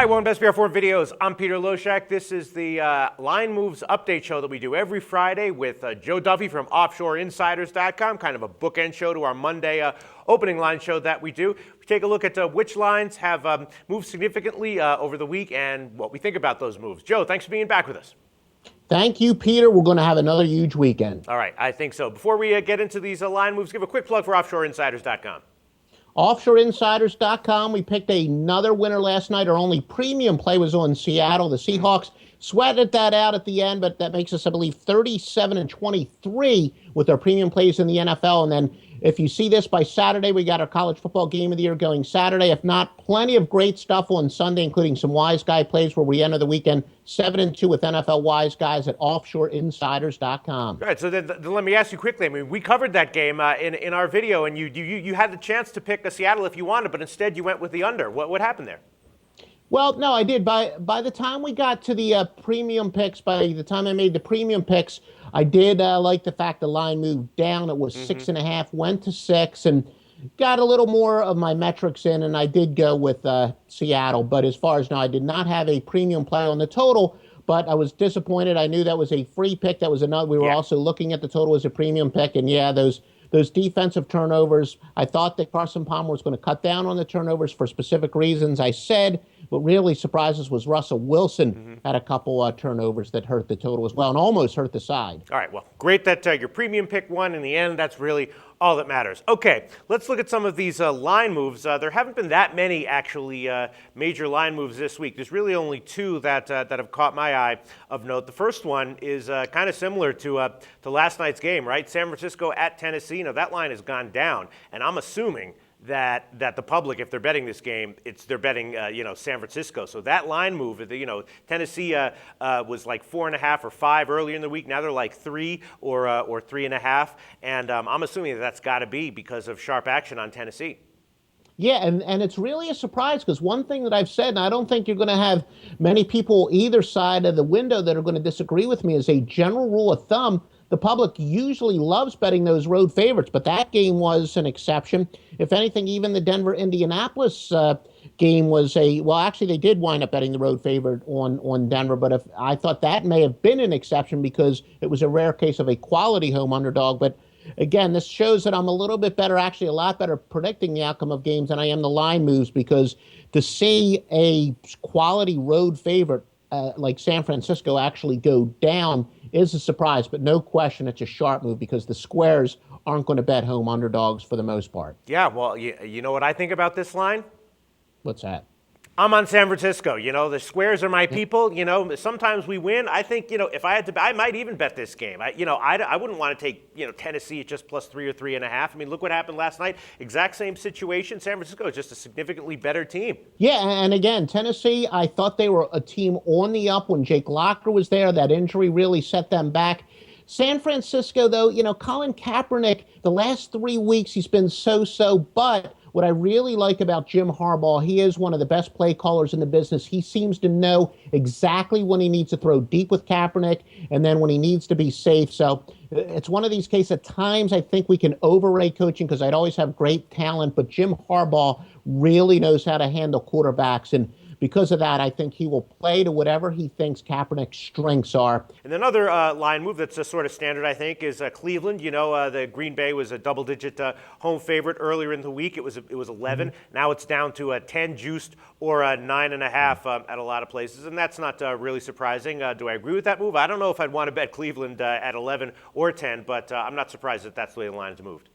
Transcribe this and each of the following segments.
Hi, welcome to SBR4 Videos. I'm Peter Loshak. This is the Line Moves update show that we do every Friday with Joe Duffy from OffshoreInsiders.com, kind of a bookend show to our Monday opening line show that we do. We take a look at which lines have moved significantly over the week and what we think about those moves. Joe, thanks for being back with us. Thank you, Peter. We're going to have another huge weekend. All right, I think so. Before we get into these line moves, give a quick plug for OffshoreInsiders.com. OffshoreInsiders.com. We picked another winner last night. Our only premium play was on Seattle. The Seahawks sweated that out at the end, but that makes us, I believe, 37-23 with our premium plays in the NFL. And then if you see this by Saturday, we got our college football game of the year going Saturday. If not, plenty of great stuff on Sunday, including some Wise Guy plays where we enter the weekend 7-2 with NFL Wise Guys at OffshoreInsiders.com. All right, so then let me ask you quickly. I mean, we covered that game in our video, and you had the chance to pick a Seattle if you wanted, but instead you went with the under. What happened there? Well, no, I did. By the time we got to the premium picks, by the time I made the premium picks, I did like the fact the line moved down. It was 6.5, went to 6, and got a little more of my metrics in, and I did go with Seattle. But as far as now, I did not have a premium play on the total, but I was disappointed. I knew that was a free pick. That was another. We were also looking at the total as a premium pick, and yeah, those defensive turnovers, I thought that Carson Palmer was going to cut down on the turnovers for specific reasons. I said what really surprised us was Russell Wilson had a couple turnovers that hurt the total as well and almost hurt the side. All right, well, great that your premium pick won in the end. That's really all that matters. Okay, let's look at some of these line moves. There haven't been that many, actually, major line moves this week. There's really only two that have caught my eye of note. The first one is kind of similar to last night's game, right? San Francisco at Tennessee. Now, that line has gone down, and I'm assuming that the public, if they're betting this game, they're betting San Francisco. So that line move, Tennessee was like 4.5 or 5 earlier in the week. Now they're like 3 or 3.5, and I'm assuming that's got to be because of sharp action on Tennessee. Yeah, and it's really a surprise because one thing that I've said, and I don't think you're going to have many people either side of the window that are going to disagree with me, as a general rule of thumb, the public usually loves betting those road favorites, but that game was an exception. If anything, even the Denver-Indianapolis game was actually they did wind up betting the road favorite on Denver, but I thought that may have been an exception because it was a rare case of a quality home underdog. But again, this shows that I'm a little bit better, actually a lot better predicting the outcome of games than I am the line moves, because to see a quality road favorite like San Francisco actually go down is a surprise, but no question it's a sharp move because the squares aren't going to bet home underdogs for the most part. Yeah, well, you know what I think about this line? What's that? I'm on San Francisco. The squares are my people. Sometimes we win. I think, if I had to, I might even bet this game. I wouldn't want to take, Tennessee at just +3 or 3.5. I mean, look what happened last night. Exact same situation. San Francisco is just a significantly better team. Yeah, and again, Tennessee, I thought they were a team on the up when Jake Locker was there. That injury really set them back. San Francisco, though, Colin Kaepernick, the last 3 weeks, he's been so-so, but what I really like about Jim Harbaugh, he is one of the best play callers in the business. He seems to know exactly when he needs to throw deep with Kaepernick and then when he needs to be safe. So it's one of these cases. At times, I think we can overrate coaching because I'd always have great talent, but Jim Harbaugh really knows how to handle quarterbacks. And because of that, I think he will play to whatever he thinks Kaepernick's strengths are. And another line move that's sort of standard, I think, is Cleveland. The Green Bay was a double-digit home favorite earlier in the week. It was 11. Now it's down to 10 juiced or 9.5 at a lot of places, and that's not really surprising. Do I agree with that move? I don't know if I'd want to bet Cleveland at 11 or 10, but I'm not surprised that that's the way the line's moved.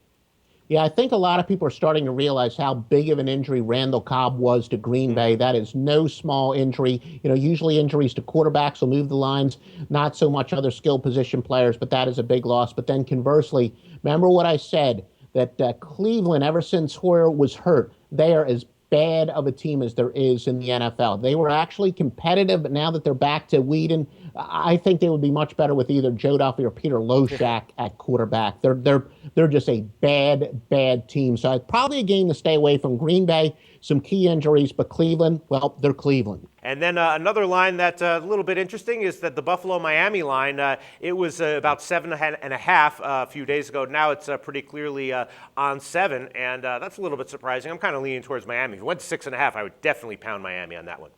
Yeah, I think a lot of people are starting to realize how big of an injury Randall Cobb was to Green Bay. That is no small injury. Usually injuries to quarterbacks will move the lines, not so much other skill position players, but that is a big loss. But then conversely, remember what I said, that Cleveland, ever since Hoyer was hurt, they are as bad of a team as there is in the NFL. They were actually competitive, but now that they're back to Whedon, I think they would be much better with either Joe Duffy or Peter Loshak at quarterback. They're just a bad team. So it's probably a game to stay away from. Green Bay, some key injuries, but Cleveland, well, they're Cleveland. And then another line that's a little bit interesting is that the Buffalo-Miami line, it was about 7.5 a few days ago. Now it's pretty clearly on 7, and that's a little bit surprising. I'm kind of leaning towards Miami. If it went to 6.5, I would definitely pound Miami on that one.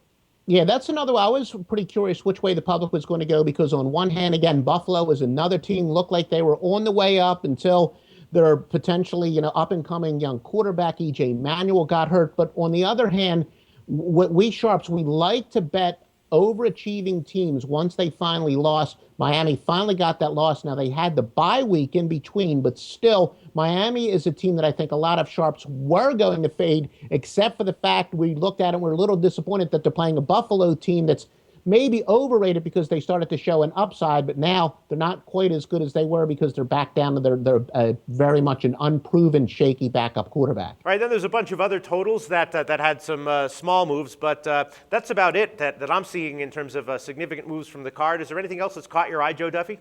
Yeah, that's another one. I was pretty curious which way the public was going to go because on one hand, again, Buffalo was another team, looked like they were on the way up until their potentially, up and coming young quarterback, EJ Manuel, got hurt. But on the other hand, what we sharps, we like to bet overachieving teams once they finally lost. Miami finally got that loss. Now they had the bye week in between, but still, Miami is a team that I think a lot of sharps were going to fade, except for the fact we looked at it and we're a little disappointed that they're playing a Buffalo team that's maybe overrated because they started to show an upside, but now they're not quite as good as they were because they're back down to their very much an unproven, shaky backup quarterback. All right, then there's a bunch of other totals that had some small moves, but that's about it that I'm seeing in terms of significant moves from the card. Is there anything else that's caught your eye, Joe Duffy?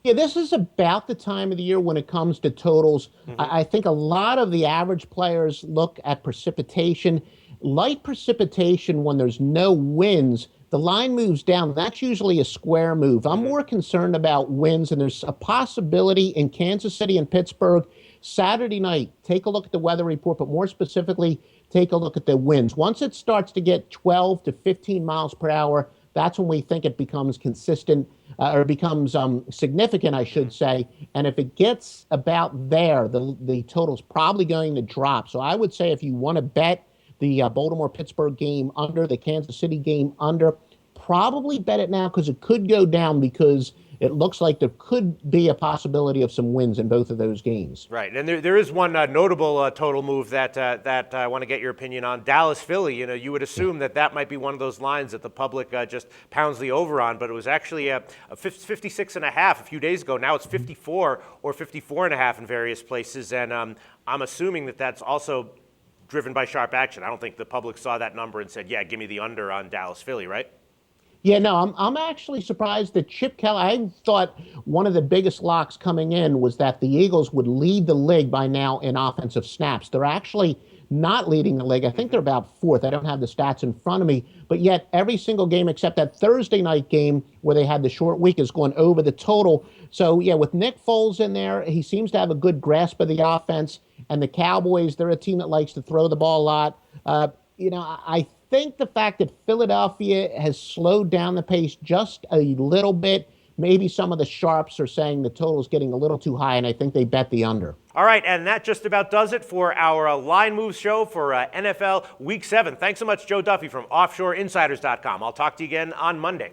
Yeah, this is about the time of the year when it comes to totals. I think a lot of the average players look at precipitation. Light precipitation, when there's no winds, the line moves down. That's usually a square move. I'm more concerned about winds, and there's a possibility in Kansas City and Pittsburgh Saturday night. Take a look at the weather report, but more specifically, take a look at the winds. Once it starts to get 12 to 15 miles per hour, that's when we think it becomes consistent or becomes significant, I should say. And if it gets about there, the total's probably going to drop. So I would say if you want to bet the Baltimore-Pittsburgh game under, the Kansas City game under, probably bet it now because it could go down because it looks like there could be a possibility of some wins in both of those games. Right, and there is one notable total move that I want to get your opinion on. Dallas-Philly, you would assume that might be one of those lines that the public just pounds the over on, but it was actually a 56.5 a few days ago. Now it's 54 or 54.5 in various places, and I'm assuming that that's also driven by sharp action. I don't think the public saw that number and said, yeah, give me the under on Dallas-Philly, right? Yeah, no, I'm actually surprised that Chip Kelly. I thought one of the biggest locks coming in was that the Eagles would lead the league by now in offensive snaps. They're actually not leading the league. I think they're about fourth. I don't have the stats in front of me, but yet every single game except that Thursday night game where they had the short week is going over the total. So yeah, with Nick Foles in there, he seems to have a good grasp of the offense. And the Cowboys, they're a team that likes to throw the ball a lot. I think the fact that Philadelphia has slowed down the pace just a little bit, maybe some of the sharps are saying the total is getting a little too high, and I think they bet the under. All right, and that just about does it for our line moves show for NFL Week 7. Thanks so much, Joe Duffy from OffshoreInsiders.com. I'll talk to you again on Monday.